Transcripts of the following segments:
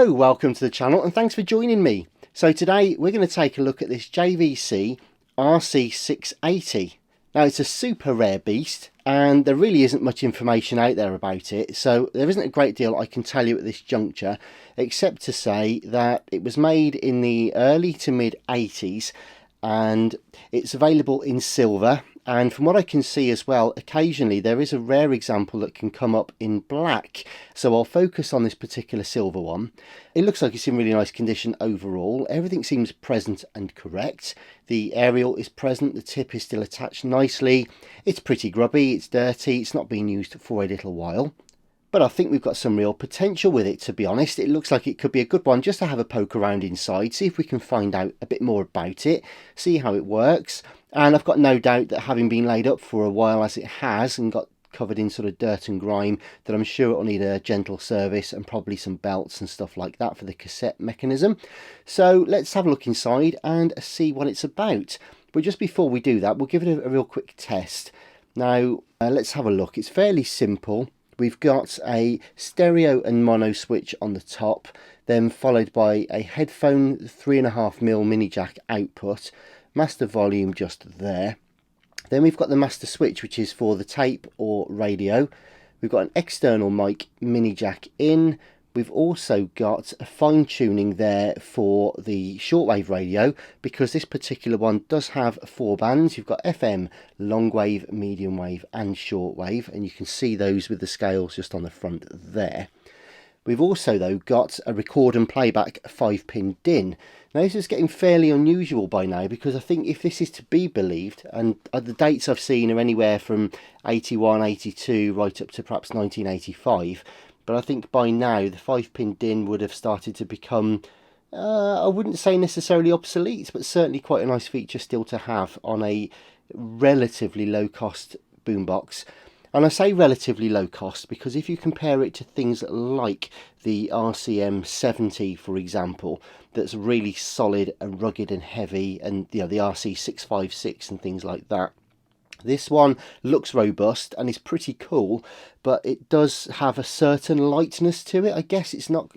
Hello, welcome to the channel and thanks for joining me. So today we're going to take a look at this JVC RC680. Now it's a super rare beast and there really isn't much information out there about it, so there isn't a great deal I can tell you at this juncture except to say that it was made in the early to mid 80s and it's available in silver, and from what I can see as well, occasionally there is a rare example that can come up in black, so I'll focus on this particular silver one. It looks like it's in really nice condition overall. Everything seems present and correct. The aerial is present, the tip is still attached nicely. It's pretty grubby, it's dirty, it's not been used for a little while. But I think we've got some real potential with it, to be honest. It looks like it could be a good one just to have a poke around inside, see if we can find out a bit more about it, see how it works. And I've got no doubt that having been laid up for a while as it has and got covered in sort of dirt and grime, that I'm sure it'll need a gentle service and probably some belts and stuff like that for the cassette mechanism. So let's have a look inside and see what it's about. But just before we do that, we'll give it a real quick test. Now, let's have a look. It's fairly simple. We've got a stereo and mono switch on the top, then followed by a headphone 3.5mm mini jack output, master volume just there. Then we've got the master switch, which is for the tape or radio. We've got an external mic mini jack in. We've also got a fine tuning there for the shortwave radio, because this particular one does have 4 bands. You've got FM, long wave, medium wave and shortwave, and you can see those with the scales just on the front there. We've also though got a record and playback 5-pin DIN. Now this is getting fairly unusual by now, because I think if this is to be believed, and the dates I've seen are anywhere from 81, 82 right up to perhaps 1985, but I think by now the 5-pin DIN would have started to become, I wouldn't say necessarily obsolete, but certainly quite a nice feature still to have on a relatively low cost boombox. And I say relatively low cost because if you compare it to things like the RCM 70, for example, that's really solid and rugged and heavy, and the RC 656 and things like that, this one looks robust and is pretty cool, but it does have a certain lightness to it. I guess it's not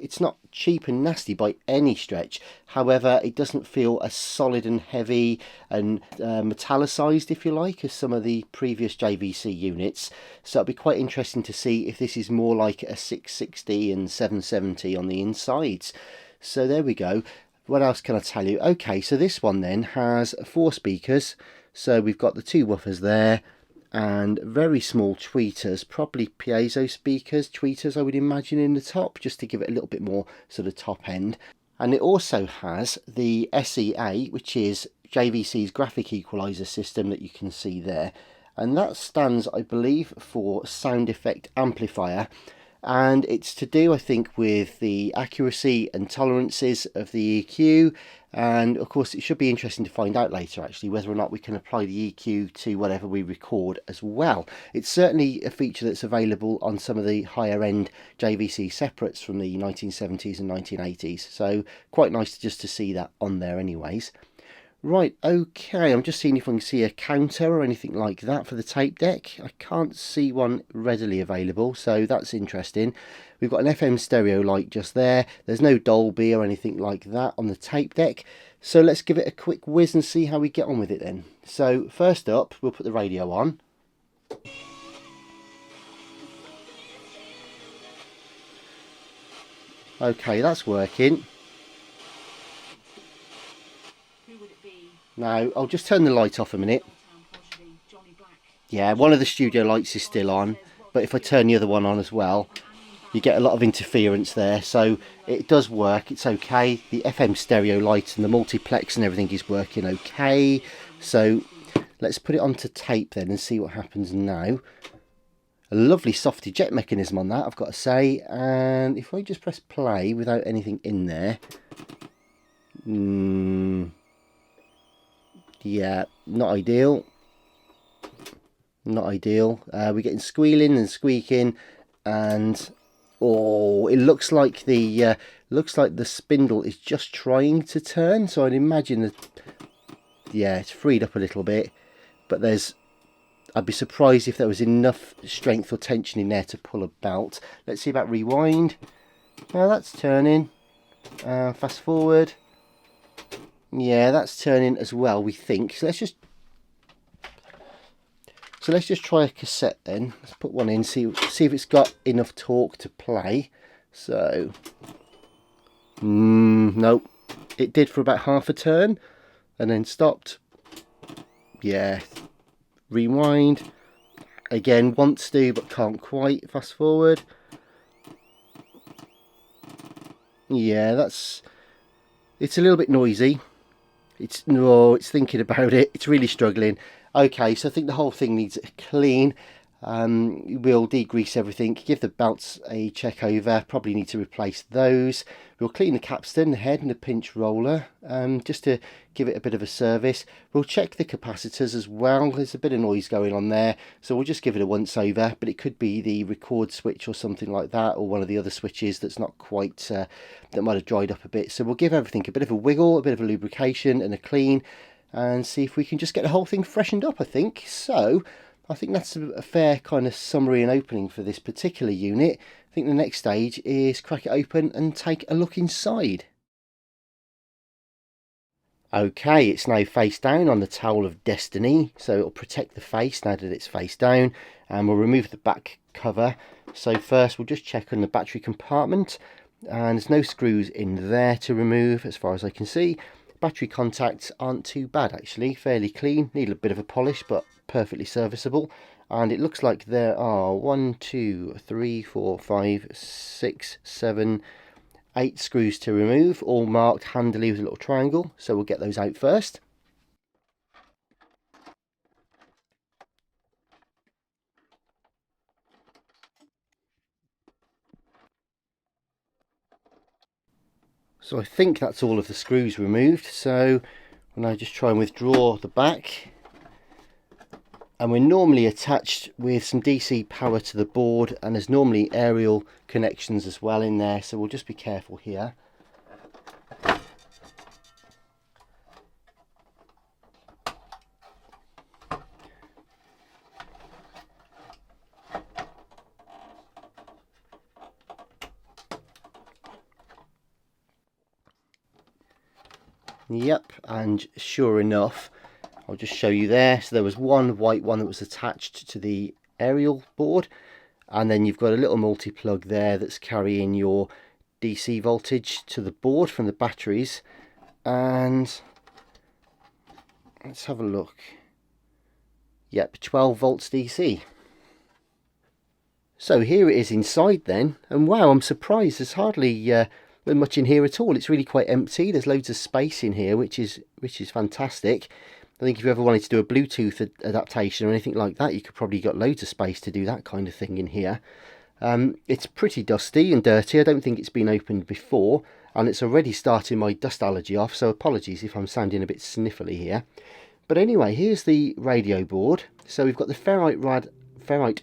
cheap and nasty by any stretch. However, it doesn't feel as solid and heavy and metallicized, if you like, as some of the previous JVC units. So it'll be quite interesting to see if this is more like a 660 and 770 on the insides. So there we go. What else can I tell you? Okay, so this one then has 4 speakers. So we've got the 2 woofers there and very small tweeters, probably piezo speakers, tweeters I would imagine in the top, just to give it a little bit more sort of top end. And it also has the SEA, which is JVC's graphic equalizer system that you can see there. And that stands, I believe, for sound effect amplifier. And it's to do, I think, with the accuracy and tolerances of the EQ, and of course it should be interesting to find out later actually whether or not we can apply the EQ to whatever we record as well. It's certainly a feature that's available on some of the higher end JVC separates from the 1970s and 1980s, so quite nice just to see that on there anyways. Right, okay, I'm just seeing if I can see a counter or anything like that for the tape deck. I can't see one readily available, so that's interesting. We've got an FM stereo light just there. There's no Dolby or anything like that on the tape deck. So let's give it a quick whiz and see how we get on with it then. So first up, we'll put the radio on. Okay, that's working. Now, I'll just turn the light off a minute. Yeah, one of the studio lights is still on, but if I turn the other one on as well, you get a lot of interference there, so it does work, it's okay. The FM stereo light and the multiplex and everything is working okay. So let's put it onto tape then and see what happens now. A lovely soft eject mechanism on that, I've got to say, and if I just press play without anything in there, yeah, not ideal. Not ideal. We're getting squealing and squeaking, and oh, it looks like the spindle is just trying to turn. So I'd imagine that, yeah, it's freed up a little bit, but I'd be surprised if there was enough strength or tension in there to pull a belt. Let's see about rewind. Now that's turning. Fast forward. Yeah, that's turning as well, we think. So let's just try a cassette then. Let's put one in, see if it's got enough torque to play. So, nope. It did for about half a turn and then stopped. Yeah. Rewind. Again, wants to but can't quite. Fast forward. Yeah, it's a little bit noisy. It's thinking about it. It's really struggling. Okay, so I think the whole thing needs a clean. We'll degrease everything, give the belts a check over, probably need to replace those. We'll clean the capstan, the head and the pinch roller, just to give it a bit of a service. We'll check the capacitors as well. There's a bit of noise going on there, so we'll just give it a once over, but it could be the record switch or something like that, or one of the other switches that's not quite, that might have dried up a bit. So we'll give everything a bit of a wiggle, a bit of a lubrication and a clean, and see if we can just get the whole thing freshened up, I think. So I think that's a fair kind of summary and opening for this particular unit. I think the next stage is crack it open and take a look inside. Okay, it's now face down on the towel of destiny, so it'll protect the face now that it's face down, and we'll remove the back cover. So first we'll just check on the battery compartment, and there's no screws in there to remove as far as I can see. Battery contacts aren't too bad actually, fairly clean, need a bit of a polish but perfectly serviceable. And it looks like there are 1, 2, 3, 4, 5, 6, 7, 8 screws to remove, all marked handily with a little triangle, so we'll get those out first. So I think that's all of the screws removed, so we'll now just try and withdraw the back. And we're normally attached with some DC power to the board, and there's normally aerial connections as well in there, so we'll just be careful here. Yep, and sure enough, I'll just show you there. So there was one white one that was attached to the aerial board, and then you've got a little multi-plug there that's carrying your DC voltage to the board from the batteries. And let's have a look. Yep, 12 volts DC. So here it is inside then, and wow, I'm surprised there's hardly much in here at all. It's really quite empty. There's loads of space in here, which is fantastic. I think if you ever wanted to do a Bluetooth adaptation or anything like that, you could probably got loads of space to do that kind of thing in here. It's pretty dusty and dirty. I don't think it's been opened before, and it's already starting my dust allergy off, so apologies if I'm sounding a bit sniffly here. But anyway, here's the radio board. So we've got the ferrite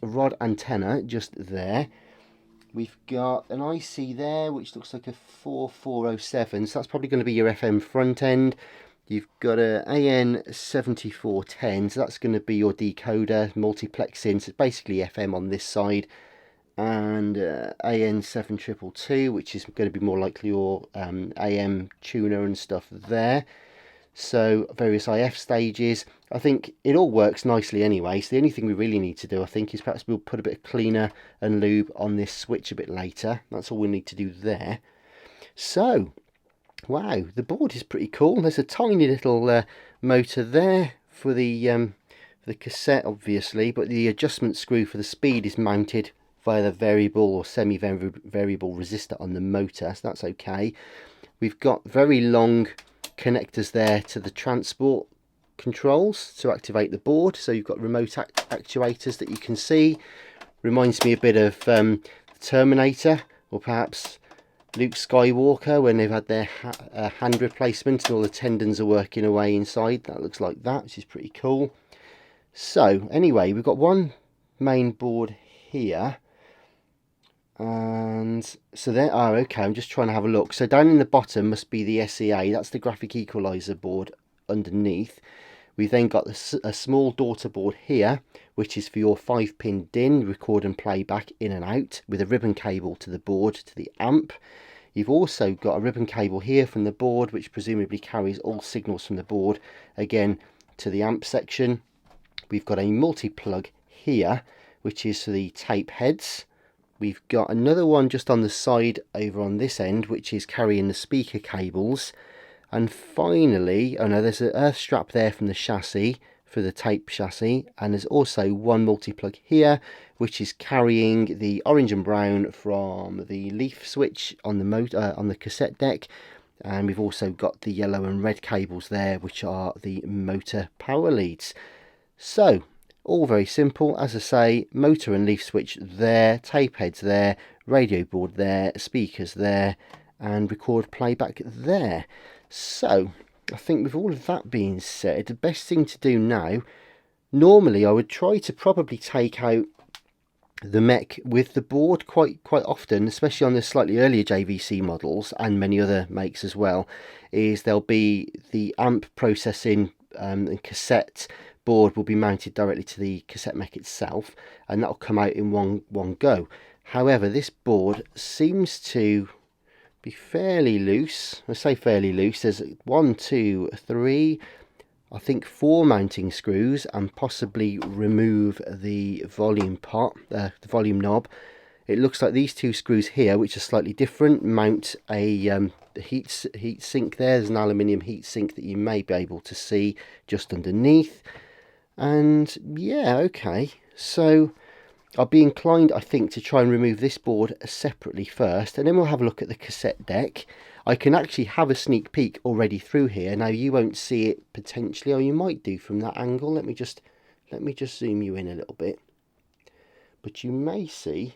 rod antenna just there. We've got an IC there which looks like a 4407, so that's probably going to be your FM front end. You've got a AN7410, so that's going to be your decoder, multiplexing, so it's basically FM on this side. And AN7222, which is going to be more likely your AM tuner and stuff there. So various IF stages. I think it all works nicely anyway, so the only thing we really need to do, I think, is perhaps we'll put a bit of cleaner and lube on this switch a bit later. That's all we need to do there. So wow, the board is pretty cool. There's a tiny little motor there for the cassette, obviously, but the adjustment screw for the speed is mounted via the variable or semi-variable resistor on the motor, so that's okay. We've got very long connectors there to the transport controls to activate the board, so you've got remote actuators that you can see. Reminds me a bit of Terminator, or perhaps Luke Skywalker when they've had their hand replacement and all the tendons are working away inside. That looks like that, which is pretty cool. So anyway, we've got one main board here, and so there are, okay, I'm just trying to have a look. So down in the bottom must be the SEA, that's the graphic equalizer board underneath. We've then got a small daughter board here, which is for your 5-pin DIN, record and playback in and out, with a ribbon cable to the board, to the amp. You've also got a ribbon cable here from the board, which presumably carries all signals from the board again to the amp section. We've got a multi-plug here, which is for the tape heads. We've got another one just on the side over on this end, which is carrying the speaker cables. And finally, oh no, there's an earth strap there from the chassis, for the tape chassis, and there's also one multi-plug here, which is carrying the orange and brown from the leaf switch on the motor on the cassette deck. And we've also got the yellow and red cables there, which are the motor power leads. So all very simple. As I say, motor and leaf switch there, tape heads there, radio board there, speakers there, and record playback there. So I think with all of that being said, the best thing to do now, normally I would try to probably take out the mech with the board quite often, especially on the slightly earlier JVC models and many other makes as well, is there'll be the amp processing and cassette board will be mounted directly to the cassette mech itself, and that'll come out in one go. However, this board seems to be fairly loose. I say fairly loose. There's 1, 2, 3, I think 4 mounting screws, and possibly remove the volume pot, the volume knob. It looks like these 2 screws here, which are slightly different, mount a heat sink there. There's an aluminium heat sink that you may be able to see just underneath. And yeah, okay, so I'll be inclined, I think, to try and remove this board separately first, and then we'll have a look at the cassette deck. I can actually have a sneak peek already through here. Now you won't see it potentially, or you might do from that angle. Let me just zoom you in a little bit. But you may see,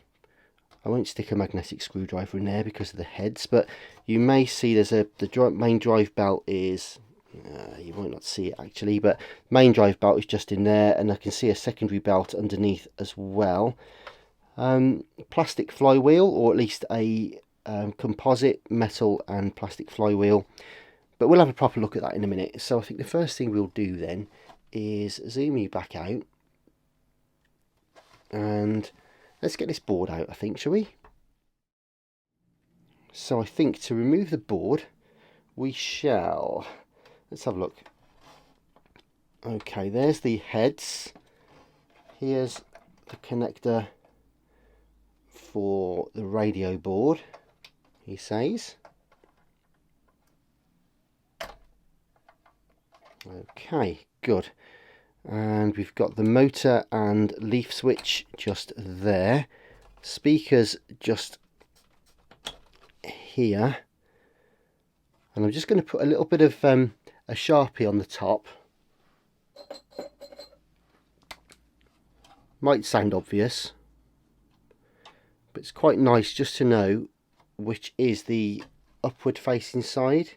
I won't stick a magnetic screwdriver in there because of the heads, but you may see there's the main drive belt is, you might not see it actually, but main drive belt is just in there, and I can see a secondary belt underneath as well. Plastic flywheel, or at least a composite metal and plastic flywheel, but we'll have a proper look at that in a minute. So I think the first thing we'll do then is zoom you back out, and let's get this board out, I think, shall we? So I think to remove the board we shall, let's have a look. Okay, there's the heads. Here's the connector for the radio board, he says. Okay, good. And we've got the motor and leaf switch just there. Speakers just here. And I'm just going to put a little bit of a Sharpie on the top. Might sound obvious, but it's quite nice just to know which is the upward facing side.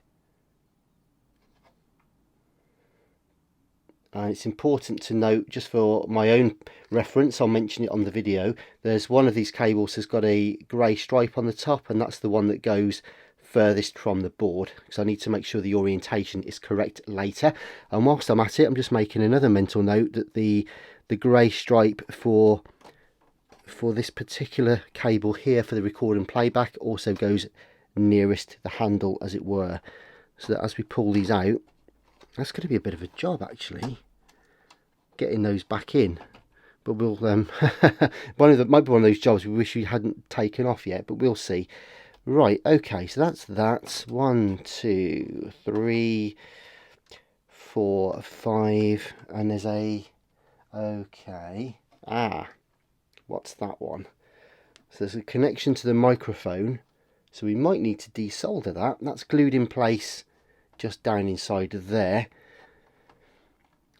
And it's important to note, just for my own reference, I'll mention it on the video, there's one of these cables has got a grey stripe on the top, and that's the one that goes furthest from the board, because I need to make sure the orientation is correct later. And whilst I'm at it, I'm just making another mental note that the grey stripe for this particular cable here for the record and playback also goes nearest the handle, as it were, so that as we pull these out, that's going to be a bit of a job actually, getting those back in. But we'll might be one of those jobs we wish we hadn't taken off yet, but we'll see. Right, okay, so that's that. 1, 2, 3, 4, 5, and there's a, okay, what's that one? So there's a connection to the microphone, so we might need to desolder that. That's glued in place just down inside of there,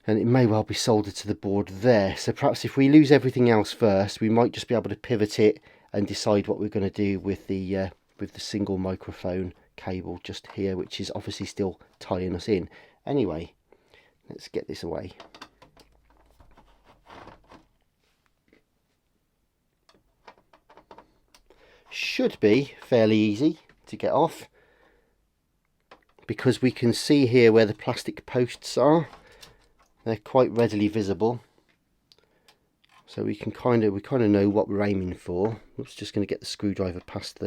and it may well be soldered to the board there. So perhaps if we lose everything else first, we might just be able to pivot it and decide what we're going to do with the single microphone cable just here, which is obviously still tying us in. Anyway, let's get this away. Should be fairly easy to get off, because we can see here where the plastic posts are. They're quite readily visible, so we kind of know what we're aiming for. Oops, just going to get the screwdriver past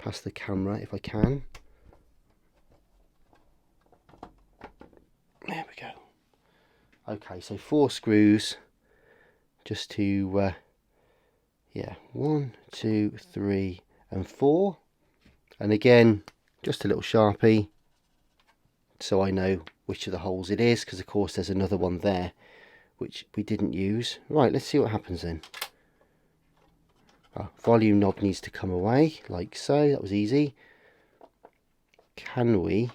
past the camera if I can. There we go. Okay, so 4 screws just to yeah, 1, 2, 3 and 4, and again just a little Sharpie so I know which of the holes it is, because of course there's another one there which we didn't use. Right, let's see what happens then. Volume knob needs to come away like so. That was easy. Can we,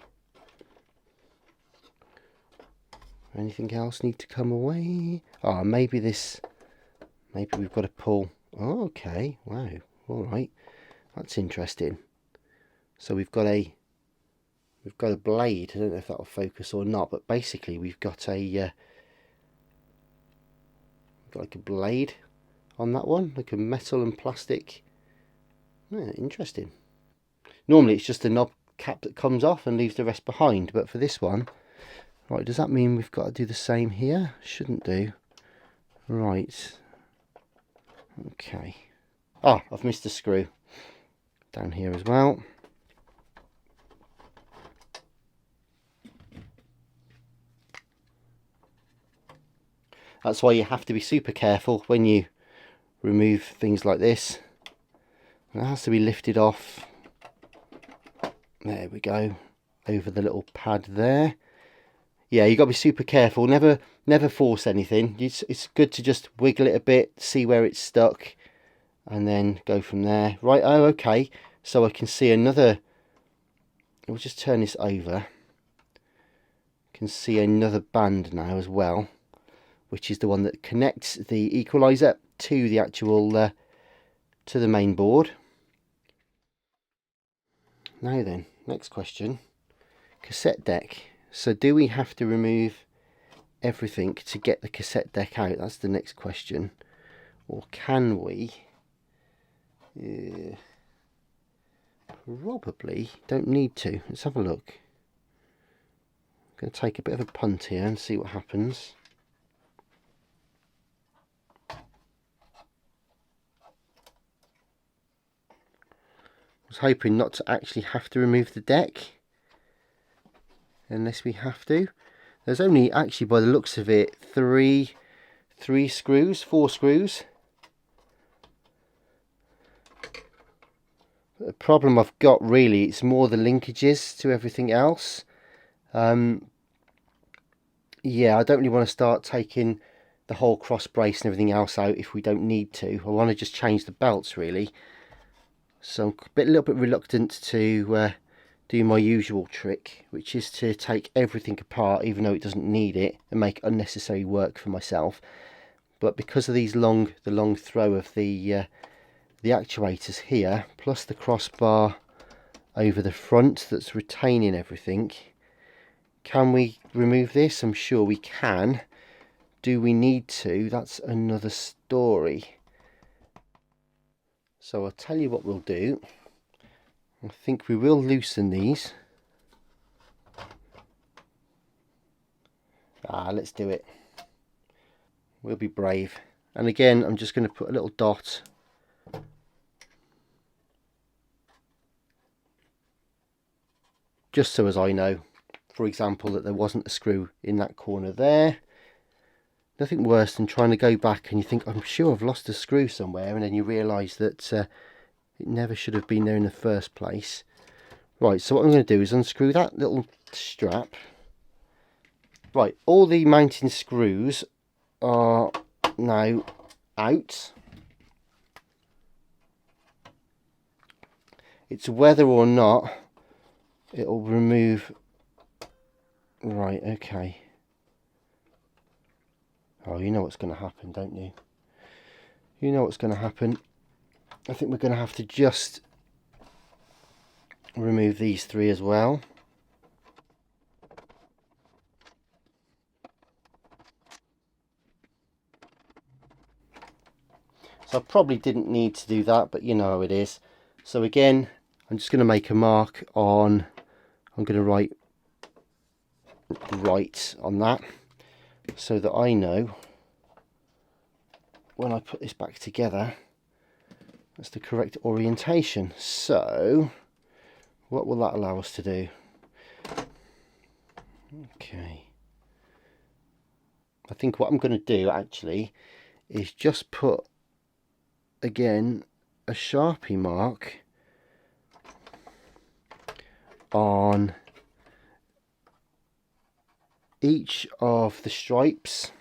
anything else need to come away? Maybe this, maybe we've got to pull. Oh, okay, wow, all right, that's interesting. So we've got a blade. I don't know if that'll focus or not, but basically we've got a like a blade on that one, like a metal and plastic. Yeah, interesting. Normally it's just a knob cap that comes off and leaves the rest behind, but for this one, right, does that mean we've got to do the same here? Shouldn't do. Right, okay. I've missed a screw down here as well. That's why you have to be super careful when you remove things like this. It has to be lifted off. There we go, over the little pad there. Yeah, you got to be super careful. Never force anything. It's good to just wiggle it a bit, see where it's stuck, and then go from there. Right, oh, okay. So I can see another. We'll just turn this over. Can see another band now as well, which is the one that connects the equalizer to the actual to the main board. Now then, next question. Cassette deck. So do we have to remove everything to get the cassette deck out? That's the next question. Or can we? Probably don't need to. Let's have a look. I'm going to take a bit of a punt here and see what happens. I was hoping not to actually have to remove the deck, unless we have to. There's only actually, by the looks of it, 4 screws. But the problem I've got really, it's more the linkages to everything else. Yeah, I don't really want to start taking the whole cross brace and everything else out if we don't need to. I want to just change the belts really. So I'm a little bit reluctant to do my usual trick, which is to take everything apart even though it doesn't need it, and make unnecessary work for myself. But because of these the long throw of the actuators here, plus the crossbar over the front that's retaining everything, can we remove this? I'm sure we can. Do we need to? That's another story. So I'll tell you what we'll do. I think we will loosen these. Let's do it. We'll be brave. And again, I'm just going to put a little dot just so as I know, for example, that there wasn't a screw in that corner there. Nothing worse than trying to go back and you think, I'm sure I've lost a screw somewhere, and then you realise that it never should have been there in the first place. Right, so what I'm going to do is unscrew that little strap. Right, all the mounting screws are now out. It's whether or not it'll remove. Right, okay. Oh, you know what's going to happen, don't you? You know what's going to happen. I think we're going to have to just remove these 3 as well. So I probably didn't need to do that, but you know how it is. So again, I'm just going to make a mark on, I'm going to write right on that, so that I know when I put this back together that's the correct orientation. So what will that allow us to do? Okay, I think what I'm going to do actually is just put again a Sharpie mark on each of the stripes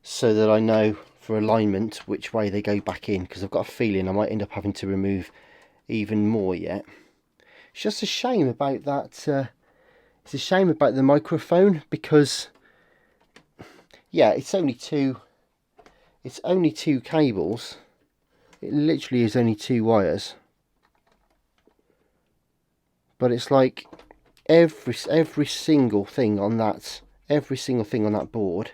so that I know for alignment which way they go back in, because I've got a feeling I might end up having to remove even more yet. It's just a shame about that. It's a shame about the microphone, because yeah, it's only two cables. It literally is only 2 wires, but it's like every single thing on that board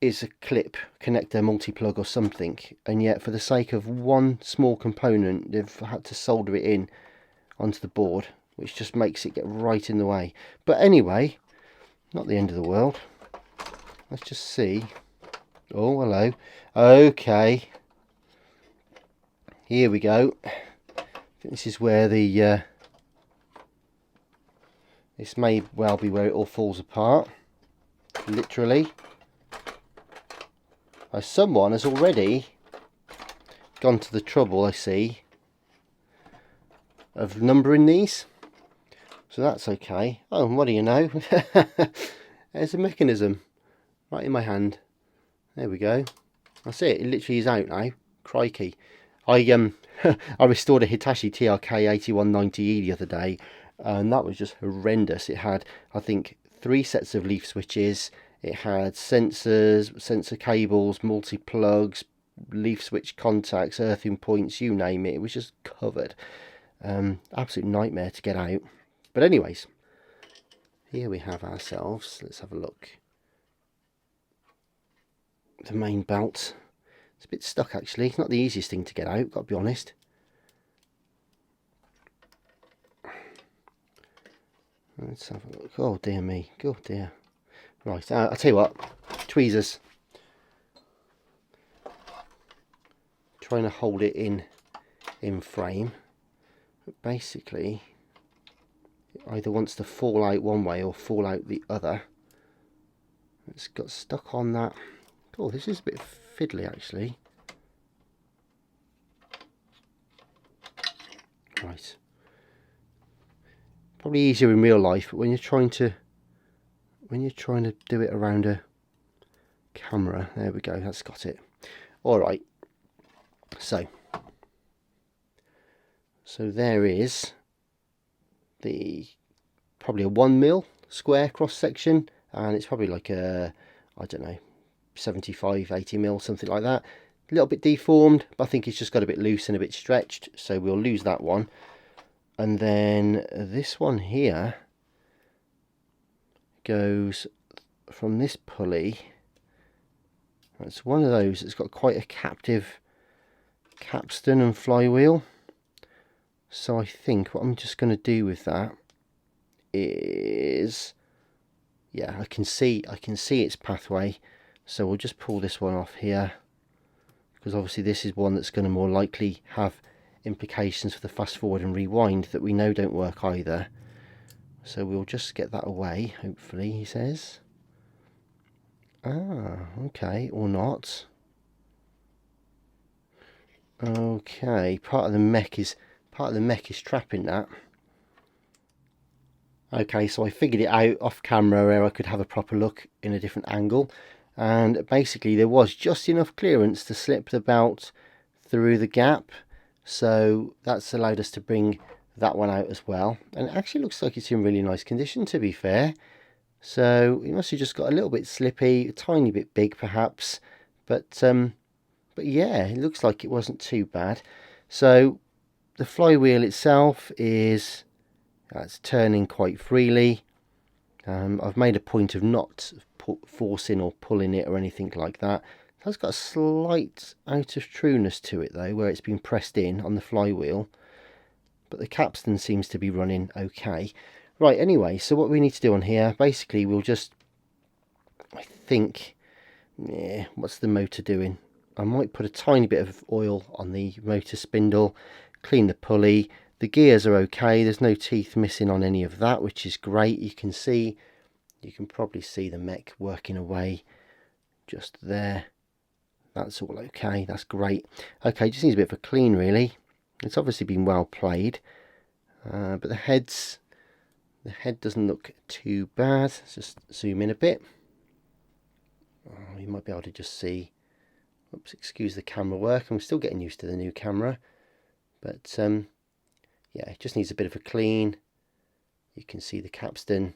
is a clip, connector, multi-plug or something, and yet for the sake of one small component they've had to solder it in onto the board, which just makes it get right in the way. But anyway, not the end of the world. Let's just see. Oh, hello. Okay, here we go. I think this is where the this may well be where it all falls apart, literally. Someone has already gone to the trouble, I see, of numbering these, so that's okay. Oh, and what do you know? There's a mechanism right in my hand. There we go. That's it. It literally is out now. Crikey! I I restored a Hitachi TRK 8190E the other day, and that was just horrendous. It had, I think, 3 sets of leaf switches. It had sensors, sensor cables, multi-plugs, leaf switch contacts, earthing points, you name it. It was just covered. Absolute nightmare to get out. But anyways, here we have ourselves. Let's have a look. The main belt. It's a bit stuck actually. It's not the easiest thing to get out, got to be honest. Let's have a look. Oh dear me. Oh dear. Right, I'll tell you what. Tweezers. Trying to hold it in frame. But basically, it either wants to fall out one way or fall out the other. It's got stuck on that. Oh, this is a bit fiddly actually. Right. Probably easier in real life, but when you're trying to do it around a camera, there we go, that's got it. Alright, so there is the probably a 1mm square cross section, and it's probably like a, I don't know, 75-80mm, something like that. A little bit deformed, but I think it's just got a bit loose and a bit stretched, so we'll lose that one. And then this one here goes from this pulley. It's one of those that's got quite a captive capstan and flywheel. So I think what I'm just going to do with that is, yeah, I can see its pathway. So we'll just pull this one off here, because obviously this is one that's going to more likely have implications for the fast forward and rewind that we know don't work either. So we'll just get that away, hopefully, he says. Ah, okay, or not. Okay, part of the mech is trapping that. Okay, so I figured it out off camera where I could have a proper look in a different angle, and basically there was just enough clearance to slip the belt through the gap, so that's allowed us to bring that one out as well. And it actually looks like it's in really nice condition, to be fair. So it must have just got a little bit slippy, a tiny bit big perhaps, but yeah, it looks like it wasn't too bad. So the flywheel itself is turning quite freely. I've made a point of not forcing or pulling it or anything like that. It has got a slight out of trueness to it though, where it's been pressed in on the flywheel, but the capstan seems to be running okay. Right, anyway, so what we need to do on here, basically we'll just, I think, yeah, what's the motor doing? I might put a tiny bit of oil on the motor spindle, clean the pulley. The gears are okay, there's no teeth missing on any of that, which is great. You can probably see the mech working away just there. That's all okay, that's great. Okay, just needs a bit of a clean really. It's obviously been well played, but the head doesn't look too bad. Let's just zoom in a bit. Oh, you might be able to just see, oops, excuse the camera work, I'm still getting used to the new camera, but yeah, it just needs a bit of a clean. You can see the capstan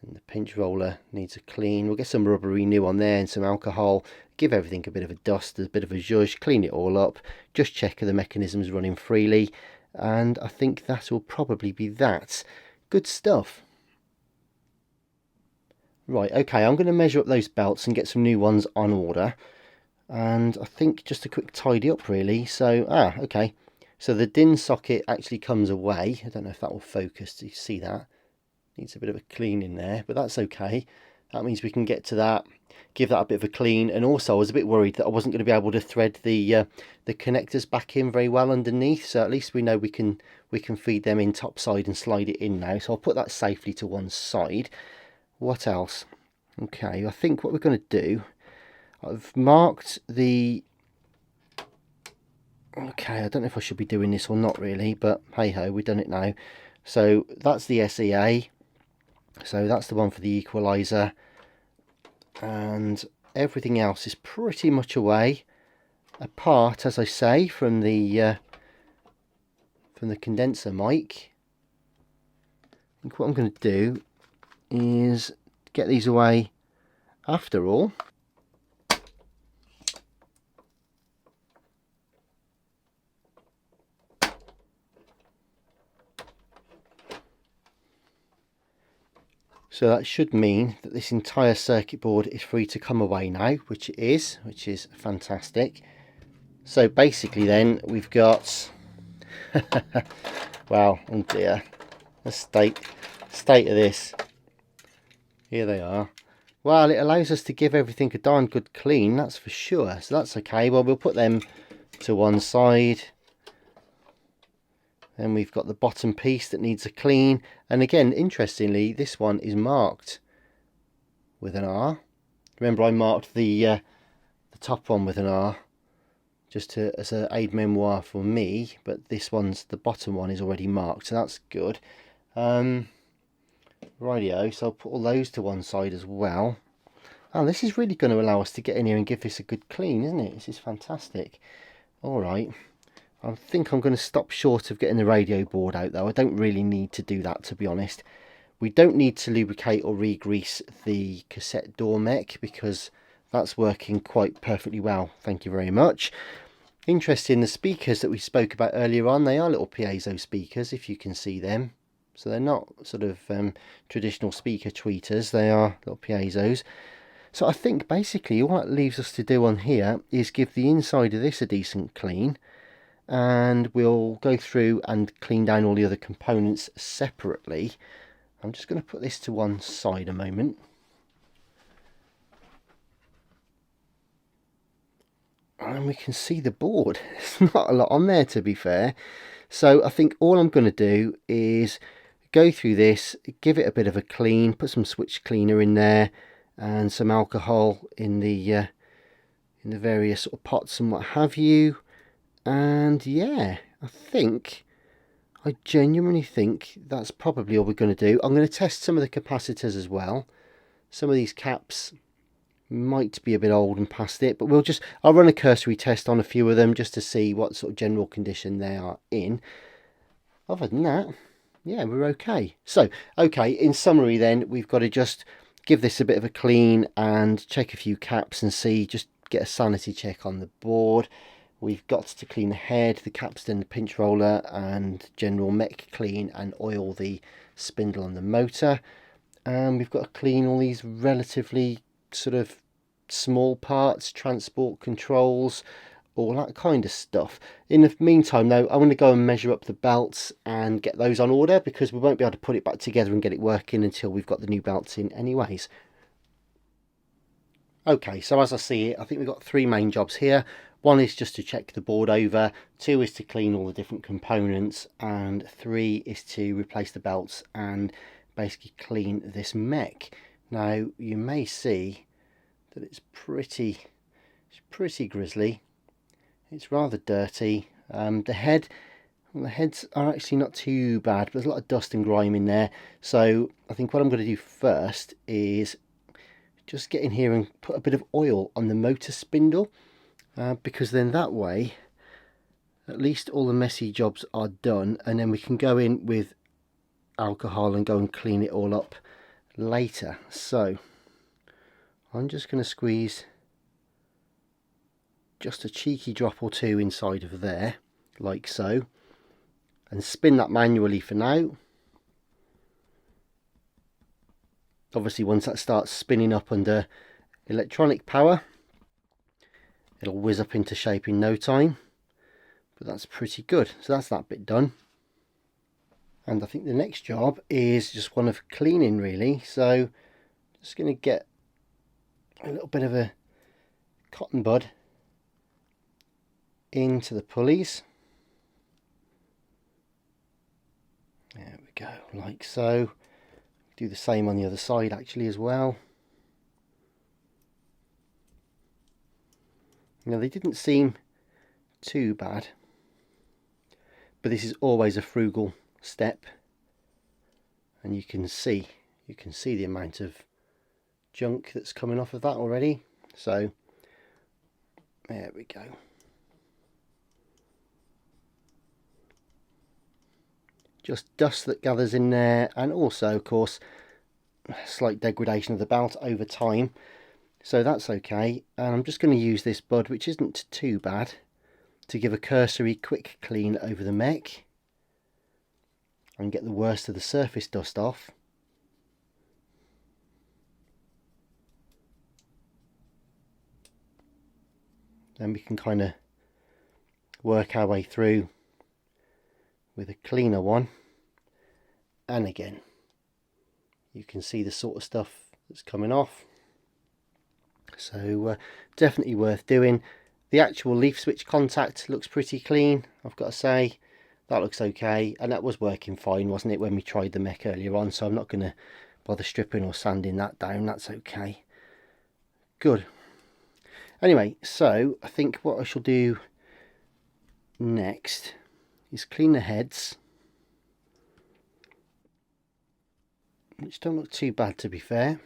and the pinch roller needs a clean. We'll get some rubber renew on there and some alcohol, give everything a bit of a dust, a bit of a zhuzh, clean it all up, just check the mechanism's running freely, and I think that will probably be that. Good stuff. Right, okay, I'm going to measure up those belts and get some new ones on order, and I think just a quick tidy up really. So okay, so the DIN socket actually comes away. I don't know if that will focus. Do you see that? Needs a bit of a clean in there, but that's okay. That means we can get to that, give that a bit of a clean. And also I was a bit worried that I wasn't going to be able to thread the connectors back in very well underneath, so at least we know we can feed them in topside and slide it in now. So I'll put that safely to one side. What else? Okay, I think what we're going to do, I've marked the, okay, I don't know if I should be doing this or not really, but hey ho, we've done it now. So that's the SEA, so that's the one for the equalizer, and everything else is pretty much away, apart, as I say, from the condenser mic. I think what I'm going to do is get these away after all. So that should mean that this entire circuit board is free to come away now, which it is, which is fantastic. So basically then we've got well, oh dear, the state of this. Here they are. Well, it allows us to give everything a darn good clean, that's for sure. So that's okay. Well, we'll put them to one side. Then we've got the bottom piece that needs a clean. And again, interestingly, this one is marked with an R. Remember, I marked the top one with an R, just as an aide-memoire for me. But this one's, the bottom one is already marked, so that's good. Rightio, so I'll put all those to one side as well. Oh, this is really going to allow us to get in here and give this a good clean, isn't it? This is fantastic. All right. I think I'm going to stop short of getting the radio board out though. I don't really need to do that, to be honest. We don't need to lubricate or re-grease the cassette door mech because that's working quite perfectly well. Thank you very much. Interesting, the speakers that we spoke about earlier on, they are little piezo speakers, if you can see them. So they're not sort of traditional speaker tweeters, they are little piezos. So I think basically all that leaves us to do on here is give the inside of this a decent clean, and we'll go through and clean down all the other components separately. I'm just going to put this to one side a moment. And we can see the board. There's not a lot on there, to be fair. So I think all I'm going to do is go through this, give it a bit of a clean, put some switch cleaner in there and some alcohol in the various sort of pots and what have you. And yeah, I genuinely think that's probably all we're going to do. I'm going to test some of the capacitors as well. Some of these caps might be a bit old and past it, but I'll run a cursory test on a few of them just to see what sort of general condition they are in. Other than that, yeah, we're okay. So, okay, in summary then, we've got to just give this a bit of a clean and check a few caps and just get a sanity check on the board. We've got to clean the head, the capstan, the pinch roller and general mech clean and oil the spindle on the motor. And we've got to clean all these relatively sort of small parts, transport controls, all that kind of stuff. In the meantime though, I'm going to go and measure up the belts and get those on order because we won't be able to put it back together and get it working until we've got the new belts in anyways. Okay, so as I see it, I think we've got 3 main jobs here. 1 is just to check the board over, 2 is to clean all the different components, and 3 is to replace the belts and basically clean this mech. Now you may see that it's pretty grisly. It's rather dirty. The heads are actually not too bad, but there's a lot of dust and grime in there. So I think what I'm going to do first is just get in here and put a bit of oil on the motor spindle, because then that way at least all the messy jobs are done, and then we can go in with alcohol and go and clean it all up later. So I'm just going to squeeze just a cheeky drop or 2 inside of there, like so, and spin that manually for now. Obviously once that starts spinning up under electronic power, it'll whiz up into shape in no time, but that's pretty good. So that's that bit done. And I think the next job is just one of cleaning really. So just going to get a little bit of a cotton bud into the pulleys. There we go, like so. Do the same on the other side actually as well. Now they didn't seem too bad, but this is always a frugal step, and you can see the amount of junk that's coming off of that already. So there we go. Just dust that gathers in there, and also of course slight degradation of the belt over time, so that's okay. And I'm just going to use this bud, which isn't too bad, to give a cursory quick clean over the mech and get the worst of the surface dust off. Then we can kind of work our way through with a cleaner one, and again you can see the sort of stuff that's coming off. So definitely worth doing. The actual leaf switch contact looks pretty clean, I've got to say. That looks okay, and that was working fine, wasn't it, when we tried the mech earlier on, so I'm not going to bother stripping or sanding that down. That's okay. Good. Anyway, so I think what I shall do next is clean the heads, which don't look too bad to be fair.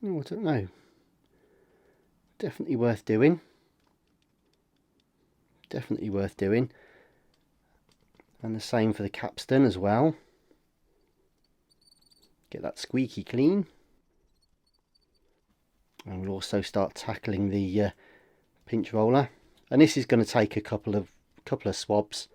Oh, I don't know. Definitely worth doing. Definitely worth doing. And the same for the capstan as well. Get that squeaky clean. And we'll also start tackling the pinch roller. And this is going to take a couple of swabs.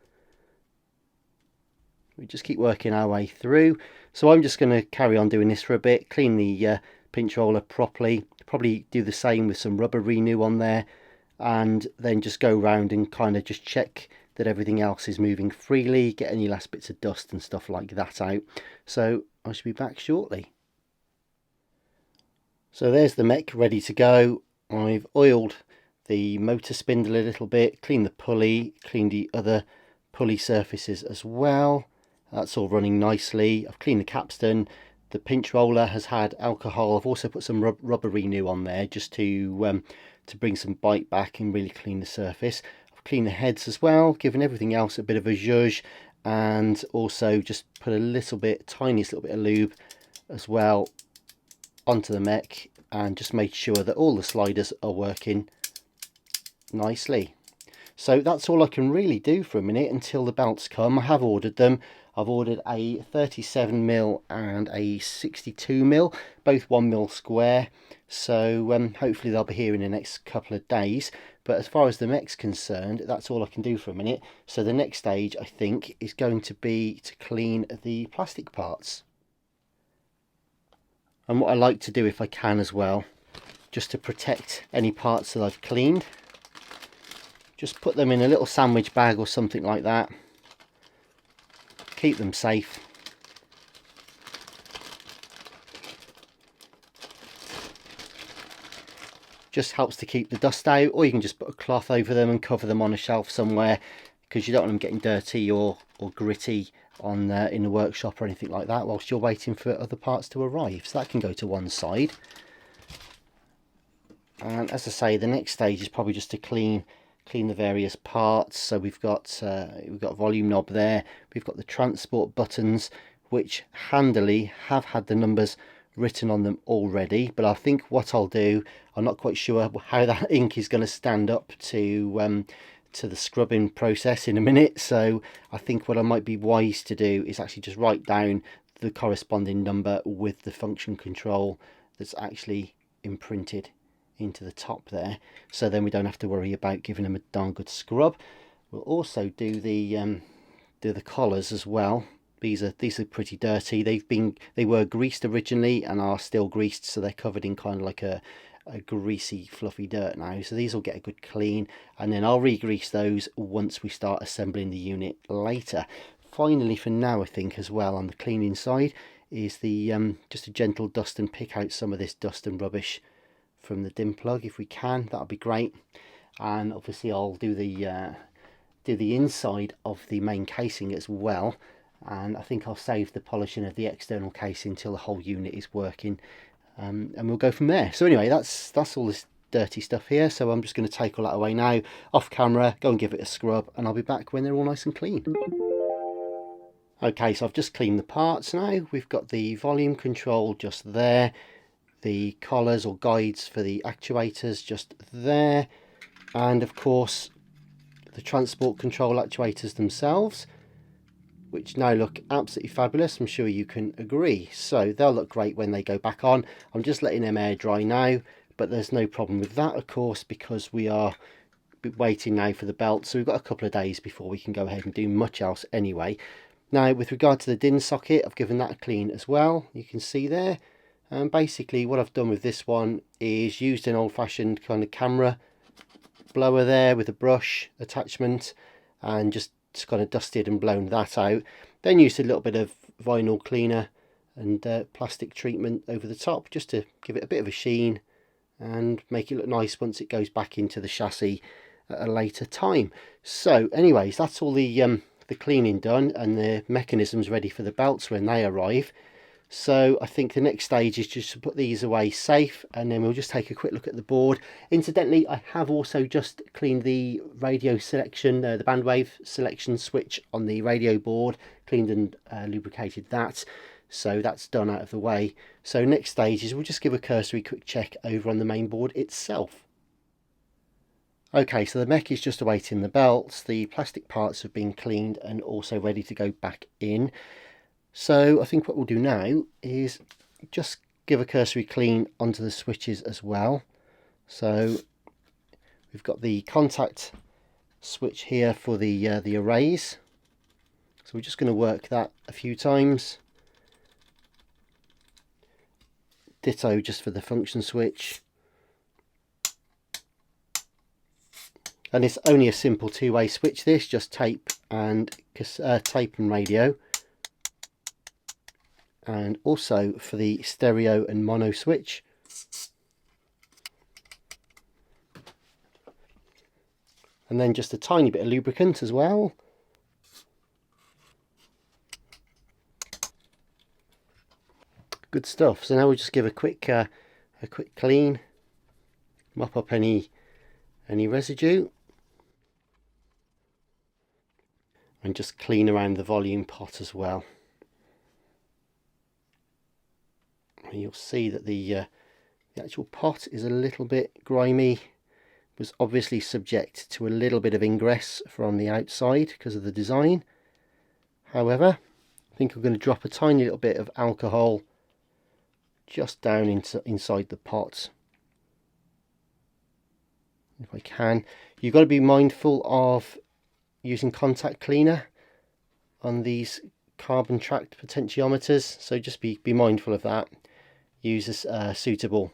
We just keep working our way through. So I'm just going to carry on doing this for a bit. Clean the pinch roller properly. Probably do the same with some rubber renew on there. And then just go round and kind of just check that everything else is moving freely. Get any last bits of dust and stuff like that out. So I shall be back shortly. So there's the mech ready to go. I've oiled the motor spindle a little bit, cleaned the pulley, cleaned the other pulley surfaces as well. That's all running nicely. I've cleaned the capstan. The pinch roller has had alcohol. I've also put some rubber renew on there just to bring some bite back and really clean the surface. I've cleaned the heads as well, given everything else a bit of a zhuzh, and also just put a little bit, tiniest little bit of lube as well onto the mech, and just made sure that all the sliders are working nicely. So that's all I can really do for a minute until the belts come. I have ordered them. I've ordered a 37mm and a 62mm, both 1mm square. So hopefully they'll be here in the next couple of days. But as far as the mech's concerned, that's all I can do for a minute. So the next stage, I think, is going to be to clean the plastic parts. And what I like to do, if I can as well, just to protect any parts that I've cleaned, just put them in a little sandwich bag or something like that. Keep them safe. just helps to keep the dust out, or you can just put a cloth over them and cover them on a shelf somewhere, because you don't want them getting dirty or gritty on in the workshop or anything like that whilst you're waiting for other parts to arrive. So that can go to one side. And as I say, the next stage is probably just to clean the various parts. So we've got volume knob there, we've got the transport buttons, which handily have had the numbers written on them already, but I think what I'll do, I'm not quite sure how that ink is going to stand up to the scrubbing process in a minute, so I think what I might be wise to do is actually just write down the corresponding number with the function control that's actually imprinted into the top there, so then we don't have to worry about giving them a darn good scrub. We'll also do the collars as well. These are pretty dirty. They were greased originally and are still greased, so they're covered in kind of like a greasy fluffy dirt now. So these will get a good clean, and then I'll re-grease those once we start assembling the unit later. Finally, for now, I think as well on the cleaning side is the just a gentle dust and pick out some of this dust and rubbish from the dim plug if we can. That'll be great. And obviously I'll do the inside of the main casing as well. And I think I'll save the polishing of the external casing until the whole unit is working, and we'll go from there. So anyway, that's all this dirty stuff here, so I'm just going to take all that away now off camera, go and give it a scrub, and I'll be back when they're all nice and clean. Okay, so I've just cleaned the parts now. We've got the volume control just there, the collars or guides for the actuators just there, and of course the transport control actuators themselves, which now look absolutely fabulous. I'm sure you can agree. So they'll look great when they go back on. I'm just letting them air dry now, but there's no problem with that, of course, because we are waiting now for the belt. So we've got a couple of days before we can go ahead and do much else anyway. Now, with regard to the DIN socket, I've given that a clean as well. You can see there. And basically what I've done with this one is used an old-fashioned kind of camera blower there with a brush attachment, and just kind of dusted and blown that out, then used a little bit of vinyl cleaner and plastic treatment over the top just to give it a bit of a sheen and make it look nice once it goes back into the chassis at a later time. So anyways, that's all the cleaning done, and the mechanisms ready for the belts when they arrive. So I think the next stage is just to put these away safe, and then we'll just take a quick look at the board. Incidentally, I have also just cleaned the radio selection, the bandwave selection switch on the radio board, cleaned and lubricated that. So that's done out of the way. So next stage is we'll just give a cursory quick check over on the main board itself. Okay, so the mech is just awaiting the belts. The plastic parts have been cleaned and also ready to go back in. So I think what we'll do now is just give a cursory clean onto the switches as well. So we've got the contact switch here for the arrays. So we're just going to work that a few times. Ditto just for the function switch. And it's only a simple two-way switch this, just tape and radio. And also for the stereo and mono switch. And then just a tiny bit of lubricant as well. Good stuff. So now we'll just give a quick clean, mop up any residue, and just clean around the volume pot as well. You'll see that the actual pot is a little bit grimy. Was obviously subject to a little bit of ingress from the outside because of the design. However, I think I'm going to drop a tiny little bit of alcohol just down inside the pot, if I can. You've got to be mindful of using contact cleaner on these carbon tracked potentiometers, so just be mindful of that. Use a suitable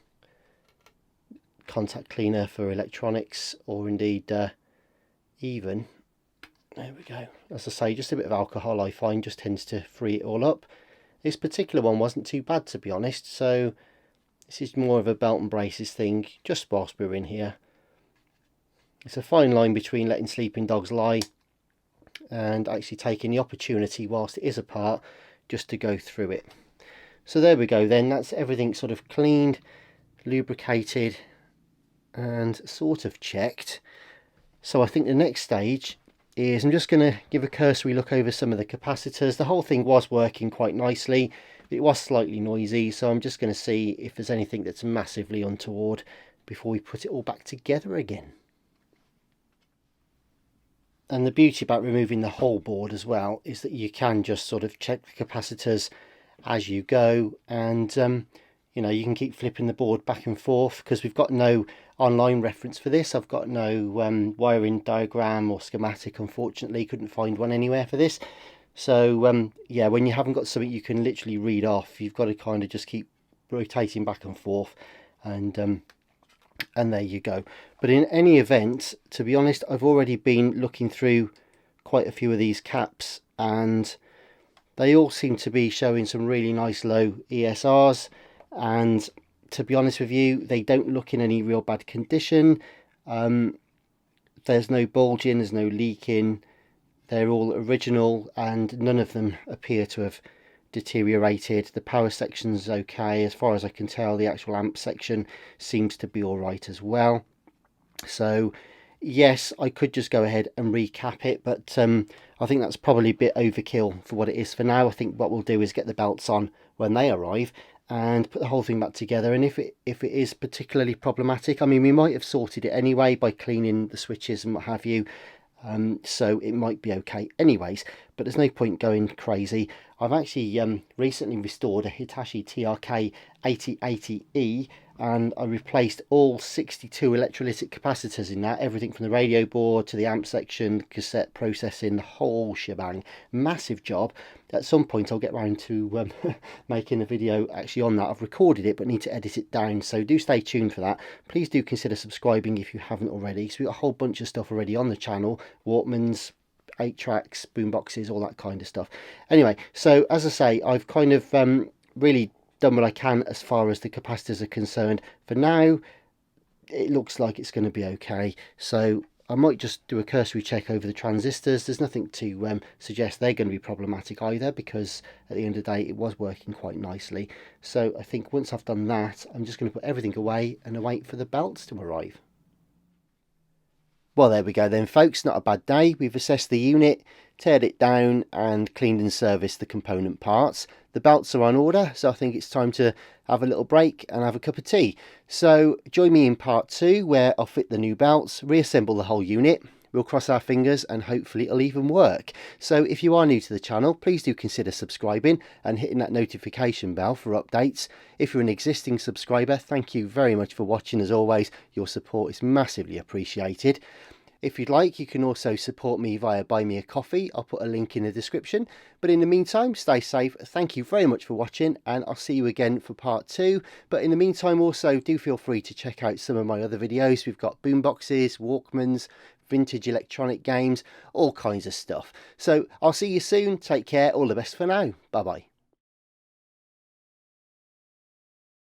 contact cleaner for electronics, or indeed even, there we go, as I say, just a bit of alcohol I find just tends to free it all up. This particular one wasn't too bad, to be honest, so This is more of a belt and braces thing, just whilst we're in here. It's a fine line between letting sleeping dogs lie and actually taking the opportunity whilst it is apart just to go through it. So there we go then, that's everything sort of cleaned, lubricated and sort of checked. So I think the next stage is I'm just going to give a cursory look over some of the capacitors. The whole thing was working quite nicely, but it was slightly noisy, so I'm just going to see if there's anything that's massively untoward before we put it all back together again. And the beauty about removing the whole board as well is that you can just sort of check the capacitors as you go, and you know, you can keep flipping the board back and forth because we've got no online reference for this. I've got no wiring diagram or schematic, unfortunately. Couldn't find one anywhere for this. So yeah, when you haven't got something you can literally read off, you've got to kind of just keep rotating back and forth, and there you go. But in any event, to be honest, I've already been looking through quite a few of these caps, and they all seem to be showing some really nice low ESRs, and to be honest with you, they don't look in any real bad condition. There's no bulging, there's no leaking, they're all original, and none of them appear to have deteriorated. The power section's okay as far as I can tell. The actual amp section seems to be all right as well. So yes, I could just go ahead and recap it, but I think that's probably a bit overkill for what it is for now. I think what we'll do is get the belts on when they arrive and put the whole thing back together. And if it is particularly problematic, I mean, we might have sorted it anyway by cleaning the switches and what have you, so it might be okay anyways, but there's no point going crazy. I've actually recently restored a Hitachi TRK 8080E, and I replaced all 62 electrolytic capacitors in that, everything from the radio board to the amp section, cassette processing, the whole shebang. Massive job. At some point I'll get around to making a video actually on that. I've recorded it but need to edit it down, so do stay tuned for that. Please do consider subscribing if you haven't already, because we've got a whole bunch of stuff already on the channel. Walkmans, 8 tracks, boomboxes, all that kind of stuff. Anyway, so as I say, I've kind of really done what I can as far as the capacitors are concerned. For now, it looks like it's going to be okay. So I might just do a cursory check over the transistors. There's nothing to suggest they're going to be problematic either, because at the end of the day, it was working quite nicely. So I think once I've done that, I'm just going to put everything away and await for the belts to arrive. Well, there we go then, folks. Not a bad day. We've assessed the unit, teared it down and cleaned and serviced the component parts. The belts are on order, so I think it's time to have a little break and have a cup of tea. So join me in part 2, where I'll fit the new belts, reassemble the whole unit. We'll cross our fingers and hopefully it'll even work. So if you are new to the channel, please do consider subscribing and hitting that notification bell for updates. If you're an existing subscriber, thank you very much for watching. As always, your support is massively appreciated. If you'd like, you can also support me via Buy Me a Coffee. I'll put a link in the description. But in the meantime, stay safe. Thank you very much for watching, and I'll see you again for part 2. But in the meantime, also do feel free to check out some of my other videos. We've got boomboxes, Walkmans, vintage electronic games, all kinds of stuff. So I'll see you soon. Take care. All the best for now. Bye bye.